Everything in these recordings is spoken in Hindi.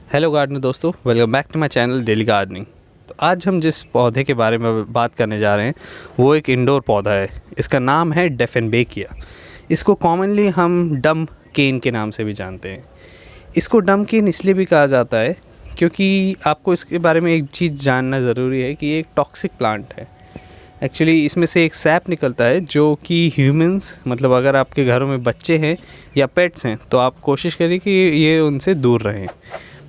हेलो गार्डनर दोस्तों, welcome back to my channel Daily Gardening. तो आज हम जिस पौधे के बारे में बात करने जा रहे हैं वो एक इंडोर पौधा है। इसका नाम है डेफिनबेकिया। इसको कॉमनली हम डम केन के नाम से भी जानते हैं। इसको डम केन इसलिए भी कहा जाता है क्योंकि आपको इसके बारे में एक चीज़ जानना ज़रूरी है कि ये एक टॉक्सिक प्लांट है। एक्चुअली इसमें से एक सैप निकलता है जो कि ह्यूमंस, मतलब अगर आपके घरों में बच्चे हैं या पेट्स हैं तो आप कोशिश करिए कि ये उनसे दूर रहें।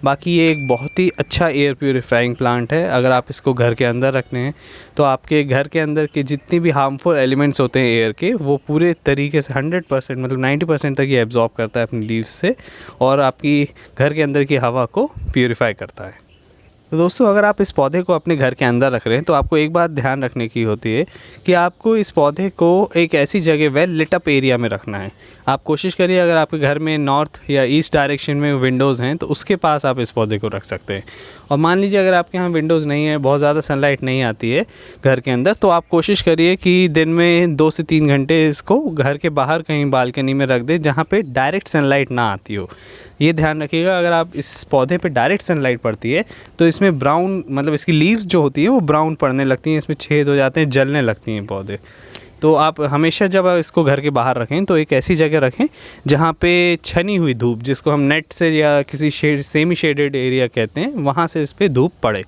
बाकी ये एक बहुत ही अच्छा एयर प्यूरीफाइंग प्लांट है। अगर आप इसको घर के अंदर रखते हैं तो आपके घर के अंदर के जितनी भी हार्मफुल एलिमेंट्स होते हैं एयर के, वो पूरे तरीके से 100% मतलब 90% तक ये एब्जॉर्ब करता है अपनी लीव्स से और आपकी घर के अंदर की हवा को प्यूरीफाई करता है। तो दोस्तों, अगर आप इस पौधे को अपने घर के अंदर रख रहे हैं तो आपको एक बात ध्यान रखने की होती है कि आपको इस पौधे को एक ऐसी जगह वेल लिट अप एरिया में रखना है। आप कोशिश करिए, अगर आपके घर में नॉर्थ या ईस्ट डायरेक्शन में विंडोज़ हैं तो उसके पास आप इस पौधे को रख सकते हैं। और मान लीजिए अगर आपके यहाँ विंडोज़ नहीं है, बहुत ज़्यादा सनलाइट नहीं आती है घर के अंदर, तो आप कोशिश करिए कि दिन में 2 से 3 घंटे इसको घर के बाहर कहीं बालकनी में रख दें जहाँ पे डायरेक्ट सनलाइट ना आती हो। ये ध्यान रखिएगा, अगर आप इस पौधे पे डायरेक्ट सनलाइट पड़ती है तो इसमें ब्राउन, मतलब इसकी लीव्स जो होती हैं वो ब्राउन पड़ने लगती हैं, इसमें छेद हो जाते हैं, जलने लगती हैं पौधे। तो आप हमेशा जब इसको घर के बाहर रखें तो एक ऐसी जगह रखें जहाँ पे छनी हुई धूप, जिसको हम नेट से या किसी सेमी शेडेड एरिया कहते हैं, वहाँ से इस पर धूप पड़े।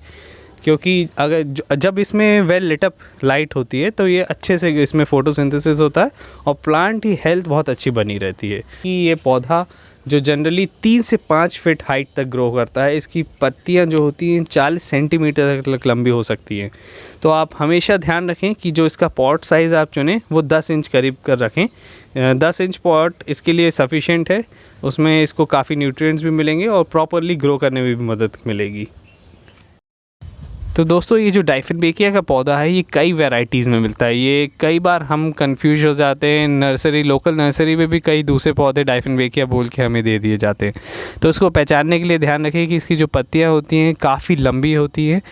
क्योंकि अगर जब इसमें वेल लिट अप लाइट होती है तो ये अच्छे से इसमें फोटोसिंथेसिस होता है और प्लांट की हेल्थ बहुत अच्छी बनी रहती है। कि ये पौधा जो जनरली 3 से 5 फीट हाइट तक ग्रो करता है, इसकी पत्तियां जो होती हैं 40 सेंटीमीटर तक लंबी हो सकती हैं। तो आप हमेशा ध्यान रखें कि जो इसका पॉट साइज़ आप चुनें वो 10 इंच करीब कर रखें। 10 इंच पॉट इसके लिए सफिशेंट है। उसमें इसको काफ़ी न्यूट्रिएंट्स भी मिलेंगे और प्रॉपरली ग्रो करने में भी मदद मिलेगी। तो दोस्तों, ये जो डायफिनबेकिया का पौधा है ये कई वैरायटीज़ में मिलता है। ये कई बार हम कंफ्यूज हो जाते हैं, लोकल नर्सरी में भी कई दूसरे पौधे डायफिनबेकिया बोल के हमें दे दिए जाते हैं। तो इसको पहचानने के लिए ध्यान रखिए कि इसकी जो पत्तियां होती हैं काफ़ी लंबी होती हैं।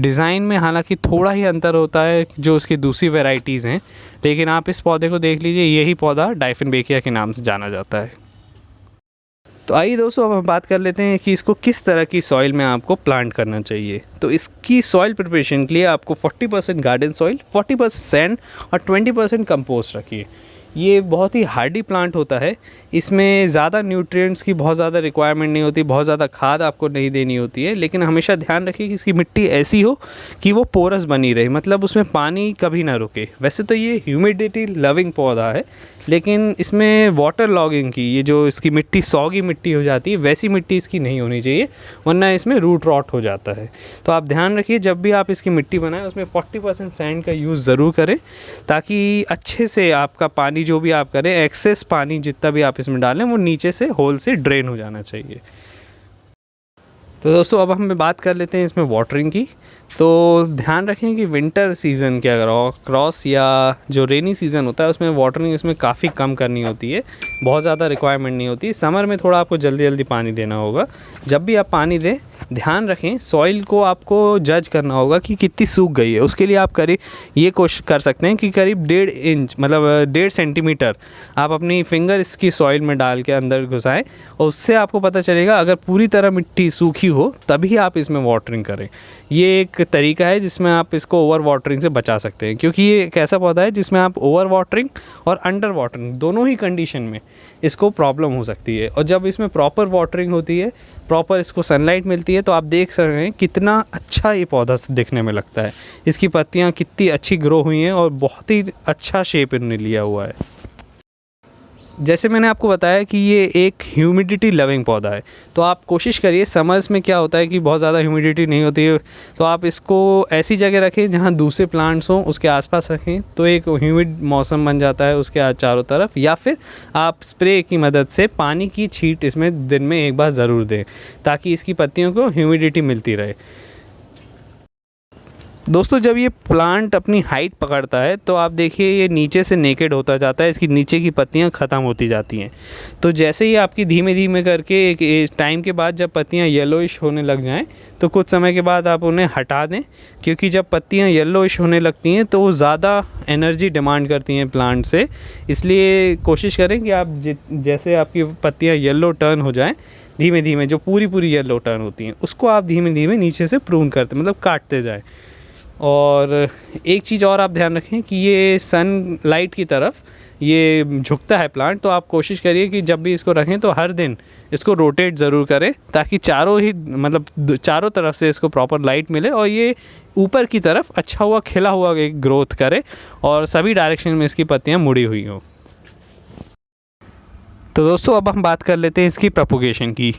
डिज़ाइन में हालांकि थोड़ा ही अंतर होता है जो उसकी दूसरी वैरायटीज़ हैं, लेकिन आप इस पौधे को देख लीजिए, यही पौधा डायफिनबेकिया के नाम से जाना जाता है। तो आइए दोस्तों, अब हम बात कर लेते हैं कि इसको किस तरह की सॉइल में आपको प्लांट करना चाहिए। तो इसकी सॉइल प्रिपरेशन के लिए आपको 40% गार्डन सॉइल, 40% सैंड और 20% कंपोस्ट रखिए। ये बहुत ही हार्डी प्लांट होता है। इसमें ज़्यादा न्यूट्रिएंट्स की बहुत ज़्यादा रिक्वायरमेंट नहीं होती, बहुत ज़्यादा खाद आपको नहीं देनी होती है, लेकिन हमेशा ध्यान रखिए कि इसकी मिट्टी ऐसी हो कि वो पोरस बनी रहे, मतलब उसमें पानी कभी ना रुके। वैसे तो ये ह्यूमिडिटी लविंग पौधा है, लेकिन इसमें वाटर लॉगिंग की, ये जो इसकी मिट्टी सॉगी मिट्टी हो जाती है, वैसी मिट्टी इसकी नहीं होनी चाहिए, वरना इसमें रूट रॉट हो जाता है। तो आप ध्यान रखिए, जब भी आप इसकी मिट्टी बनाएं उसमें 40% सैंड का यूज़ ज़रूर करें, ताकि अच्छे से आपका पानी जो भी आप करें, एक्सेस पानी जितना भी आप इसमें डालें वो नीचे से होल से ड्रेन हो जाना चाहिए। तो दोस्तों, अब हम बात कर लेते हैं इसमें वाटरिंग की। तो ध्यान रखें कि विंटर सीज़न के क्रॉस या जो रेनी सीज़न होता है उसमें वाटरिंग इसमें काफ़ी कम करनी होती है, बहुत ज़्यादा रिक्वायरमेंट नहीं होती। समर में थोड़ा आपको जल्दी जल्दी पानी देना होगा। जब भी आप पानी दें, ध्यान रखें सॉइल को आपको जज करना होगा कि कितनी सूख गई है। उसके लिए आप ये कोशिश कर सकते हैं कि करीब 1.5 इंच, मतलब 1.5 सेंटीमीटर आप अपनी फिंगर इसकी सॉइल में डाल के अंदर घुसाएं और उससे आपको पता चलेगा। अगर पूरी तरह मिट्टी सूखी हो तभी आप इसमें वाटरिंग करें। ये एक तरीका है जिसमें आप इसको ओवर वाटरिंग से बचा सकते हैं, क्योंकि ये एक ऐसा पौधा है जिसमें आप ओवर वाटरिंग और अंडर वाटरिंग दोनों ही कंडीशन में इसको प्रॉब्लम हो सकती है। और जब इसमें प्रॉपर वाटरिंग होती है, प्रॉपर इसको सनलाइट मिलती है, तो आप देख सकते हैं कितना अच्छा ये पौधा दिखने में लगता है। इसकी पत्तियाँ कितनी अच्छी ग्रो हुई हैं और बहुत ही अच्छा शेप इन्होंने लिया हुआ है। जैसे मैंने आपको बताया कि ये एक ह्यूमिडिटी लविंग पौधा है, तो आप कोशिश करिए, समर्स में क्या होता है कि बहुत ज़्यादा ह्यूमिडिटी नहीं होती है, तो आप इसको ऐसी जगह रखें जहाँ दूसरे प्लांट्स हों, उसके आसपास रखें, तो एक ह्यूमिड मौसम बन जाता है उसके चारों तरफ। या फिर आप स्प्रे की मदद से पानी की छींट इसमें दिन में एक बार ज़रूर दें, ताकि इसकी पत्तियों को ह्यूमिडिटी मिलती रहे। दोस्तों, जब ये प्लांट अपनी हाइट पकड़ता है तो आप देखिए ये नीचे से नेकेड होता जाता है, इसकी नीचे की पत्तियां ख़त्म होती जाती हैं। तो जैसे ही आपकी धीमे धीमे करके एक टाइम के बाद जब पत्तियां येलोइश होने लग जाएं तो कुछ समय के बाद आप उन्हें हटा दें, क्योंकि जब पत्तियां येलोइश होने लगती हैं तो वो ज़्यादा एनर्जी डिमांड करती हैं प्लांट से। इसलिए कोशिश करें कि आप जैसे आपकी पत्तियां येलो टर्न हो जाएं धीमे धीमे जो पूरी येलो टर्न होती हैं उसको आप धीमे धीमे नीचे से प्रून करते मतलब काटते जाएं। और एक चीज़ और आप ध्यान रखें कि ये सनलाइट की तरफ ये झुकता है प्लांट, तो आप कोशिश करिए कि जब भी इसको रखें तो हर दिन इसको रोटेट ज़रूर करें ताकि चारों तरफ से इसको प्रॉपर लाइट मिले और ये ऊपर की तरफ अच्छा हुआ खिला हुआ एक ग्रोथ करे और सभी डायरेक्शन में इसकी पत्तियाँ मुड़ी हुई हों। तो दोस्तों अब हम बात कर लेते हैं इसकी प्रोपोगेशन की।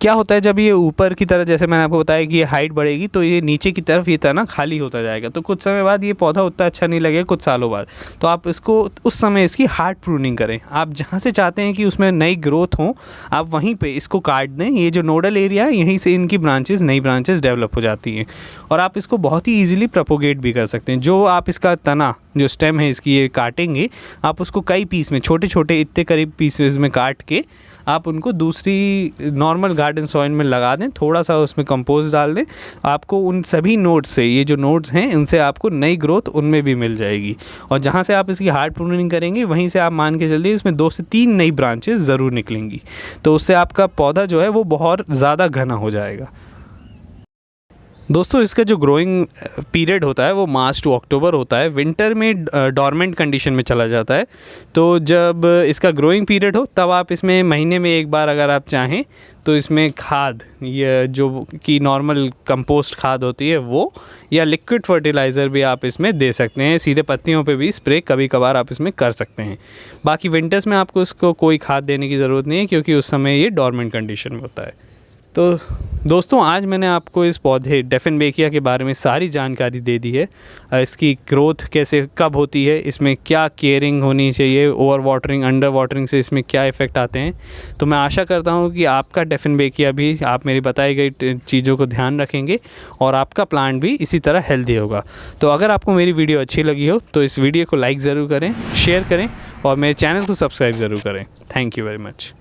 क्या होता है जब ये ऊपर की तरफ, जैसे मैंने आपको बताया कि ये हाइट बढ़ेगी तो ये नीचे की तरफ ये तना खाली होता जाएगा, तो कुछ समय बाद ये पौधा उतना अच्छा नहीं लगेगा, कुछ सालों बाद। तो आप इसको उस समय इसकी हार्ड प्रूनिंग करें। आप जहाँ से चाहते हैं कि उसमें नई ग्रोथ हो आप वहीं पे इसको काट दें। ये जो नोडल एरिया है यहीं से इनकी नई ब्रांचेस डेवलप हो जाती हैं और आप इसको बहुत ही ईजिली प्रोपोगेट भी कर सकते हैं। जो आप इसका तना जो स्टेम है इसकी ये काटेंगे, आप उसको कई पीस में छोटे छोटे इतने करीब पीसेस में काट के आप उनको दूसरी नॉर्मल गार्डन सॉइल में लगा दें, थोड़ा सा उसमें कंपोस्ट डाल दें। आपको उन सभी नोड्स से, ये जो नोड्स हैं उनसे आपको नई ग्रोथ उनमें भी मिल जाएगी। और जहाँ से आप इसकी हार्ड प्रूनिंग करेंगे वहीं से आप मान के चलिए इसमें 2 से 3 नई ब्रांचेस ज़रूर निकलेंगी, तो उससे आपका पौधा जो है वो बहुत ज़्यादा घना हो जाएगा। दोस्तों इसका जो ग्रोइंग पीरियड होता है वो मार्च टू अक्टूबर होता है। विंटर में डॉर्मेंट कंडीशन में चला जाता है। तो जब इसका ग्रोइंग पीरियड हो तब आप इसमें महीने में एक बार अगर आप चाहें तो इसमें खाद, ये जो कि नॉर्मल कंपोस्ट खाद होती है वो, या लिक्विड फर्टिलाइज़र भी आप इसमें दे सकते हैं। सीधे पत्तियों पे भी स्प्रे कभी कभार आप इसमें कर सकते हैं। बाकी विंटर्स में आपको इसको कोई खाद देने की ज़रूरत नहीं है क्योंकि उस समय ये डॉर्मेंट कंडीशन में होता है। तो दोस्तों आज मैंने आपको इस पौधे डेफिनबेकिया के बारे में सारी जानकारी दे दी है। इसकी ग्रोथ कैसे कब होती है, इसमें क्या केयरिंग होनी चाहिए, ओवर वाटरिंग अंडर वाटरिंग से इसमें क्या इफ़ेक्ट आते हैं। तो मैं आशा करता हूँ कि आपका डेफिनबेकिया भी आप मेरी बताई गई चीज़ों को ध्यान रखेंगे और आपका प्लांट भी इसी तरह हेल्दी होगा। तो अगर आपको मेरी वीडियो अच्छी लगी हो तो इस वीडियो को लाइक ज़रूर करें, शेयर करें और मेरे चैनल को सब्सक्राइब ज़रूर करें। Thank you very much.